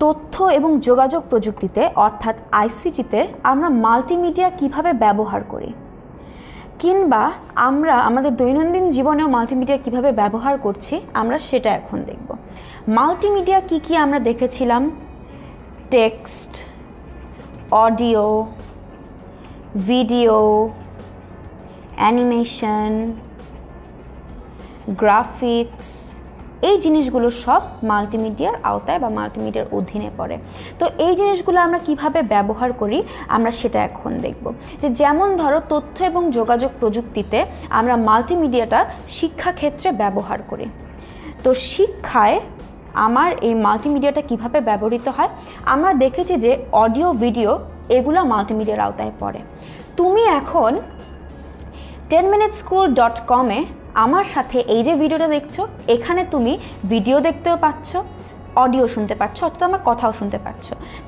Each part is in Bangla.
তথ্য এবং যোগাযোগ প্রযুক্তিতে অর্থাৎ আইসিটিতে আমরা মাল্টিমিডিয়া কিভাবে ব্যবহার করি, কিংবা আমরা আমাদের দৈনন্দিন জীবনেও মাল্টিমিডিয়া কিভাবে ব্যবহার করছি আমরা সেটা এখন দেখব। মাল্টিমিডিয়া কি কি আমরা দেখেছিলাম? Text, audio, video, animation, graphics, এই জিনিসগুলো সব মাল্টিমিডিয়ার আওতায় বা মাল্টিমিডিয়ার অধীনে পড়ে। তো এই জিনিসগুলো আমরা কিভাবে ব্যবহার করি আমরা সেটা এখন দেখব। যে যেমন ধরো তথ্য এবং যোগাযোগ প্রযুক্তিতে আমরা মাল্টিমিডিয়াটা শিক্ষাক্ষেত্রে ব্যবহার করি। তো শিক্ষায় আমার এই মাল্টিমিডিয়াটা কিভাবে ব্যবহৃত হয় আমরা দেখেছি যে অডিও, ভিডিও এগুলো মাল্টিমিডিয়ার আওতায় পড়ে। তুমি এখন 10minuteschool.com-এ আমার সাথে এই যে ভিডিওটা দেখছো, এখানে তুমি ভিডিও দেখতেও পাচ্ছ, অডিও শুনতে পাচ্ছ, অর্থাৎ আমার কথাও শুনতে পাচ্ছ।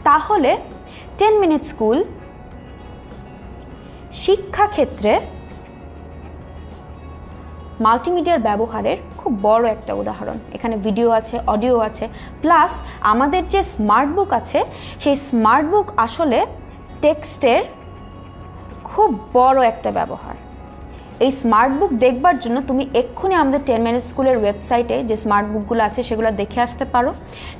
তাহলে 10 মিনিট স্কুল শিক্ষাক্ষেত্রে মাল্টিমিডিয়ার ব্যবহারের খুব বড় একটা উদাহরণ। এখানে ভিডিও আছে, অডিও আছে, প্লাস আমাদের যে স্মার্ট বুক আছে সেই স্মার্ট বুক আসলে টেক্সটের খুব বড় একটা ব্যবহার। এই স্মার্ট বুক দেখবার জন্য তুমি এক্ষুনি আমাদের 10 মিনিট স্কুলের ওয়েবসাইটে যে স্মার্ট বুকগুলো আছে সেগুলো দেখে আসতে পারো।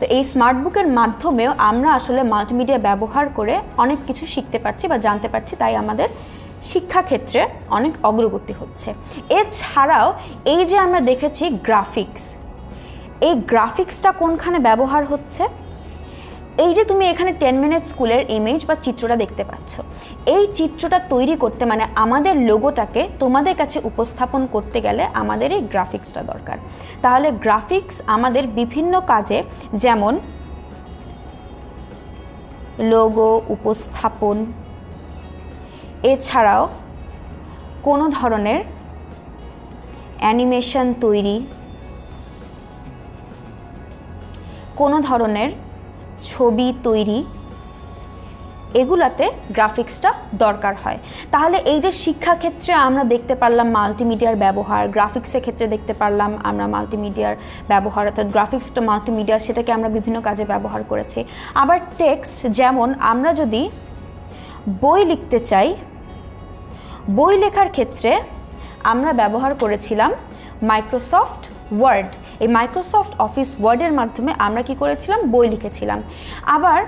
তো এই স্মার্ট বুকের মাধ্যমেও আমরা আসলে মাল্টিমিডিয়া ব্যবহার করে অনেক কিছু শিখতে পারছি বা জানতে পারছি, তাই আমাদের শিক্ষাক্ষেত্রে অনেক অগ্রগতি হচ্ছে। এছাড়াও এই যে আমরা দেখেছি গ্রাফিক্স, এই গ্রাফিক্সটা কোনখানে ব্যবহার হচ্ছে? এই যে তুমি এখানে 10 মিনিট স্কুলের ইমেজ বা চিত্রটা দেখতে পাচ্ছ, এই চিত্রটা তৈরি করতে মানে আমাদের লোগোটাকে তোমাদের কাছে উপস্থাপন করতে গেলে আমাদের এই গ্রাফিক্সটা দরকার। তাহলে গ্রাফিক্স আমাদের বিভিন্ন কাজে, যেমন লোগো উপস্থাপন, এছাড়াও কোনো ধরনের অ্যানিমেশন তৈরি, কোনো ধরনের ছবি তৈরি, এগুলাতে গ্রাফিক্সটা দরকার হয়। তাহলে এই যে শিক্ষাক্ষেত্রে আমরা দেখতে পারলাম মাল্টিমিডিয়ার ব্যবহার, গ্রাফিক্সের ক্ষেত্রে দেখতে পারলাম আমরা মাল্টিমিডিয়ার ব্যবহার, অর্থাৎ গ্রাফিক্সটা মাল্টিমিডিয়া, সেটাকে আমরা বিভিন্ন কাজে ব্যবহার করেছি। আবার টেক্সট, যেমন আমরা যদি বই লিখতে চাই, বই লেখার ক্ষেত্রে আমরা ব্যবহার করেছিলাম মাইক্রোসফট ওয়ার্ড। এই মাইক্রোসফট অফিস ওয়ার্ডের মাধ্যমে আমরা কি করেছিলাম? বই লিখেছিলাম। আবার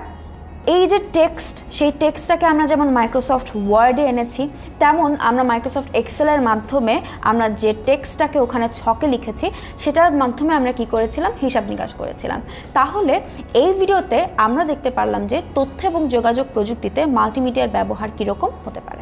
এই যে টেক্সট, সেই টেক্সটটাকে আমরা যেমন মাইক্রোসফট ওয়ার্ডে এনেছি, তেমন আমরা মাইক্রোসফট এক্সেলের মাধ্যমে আমরা যে টেক্সটটাকে ওখানে ছকে লিখেছি সেটার মাধ্যমে আমরা কি করেছিলাম? হিসাব নিকাশ করেছিলাম। তাহলে এই ভিডিওতে আমরা দেখতে পারলাম যে তথ্য এবং যোগাযোগ প্রযুক্তিতে মাল্টিমিডিয়ার ব্যবহার কীরকম হতে পারে।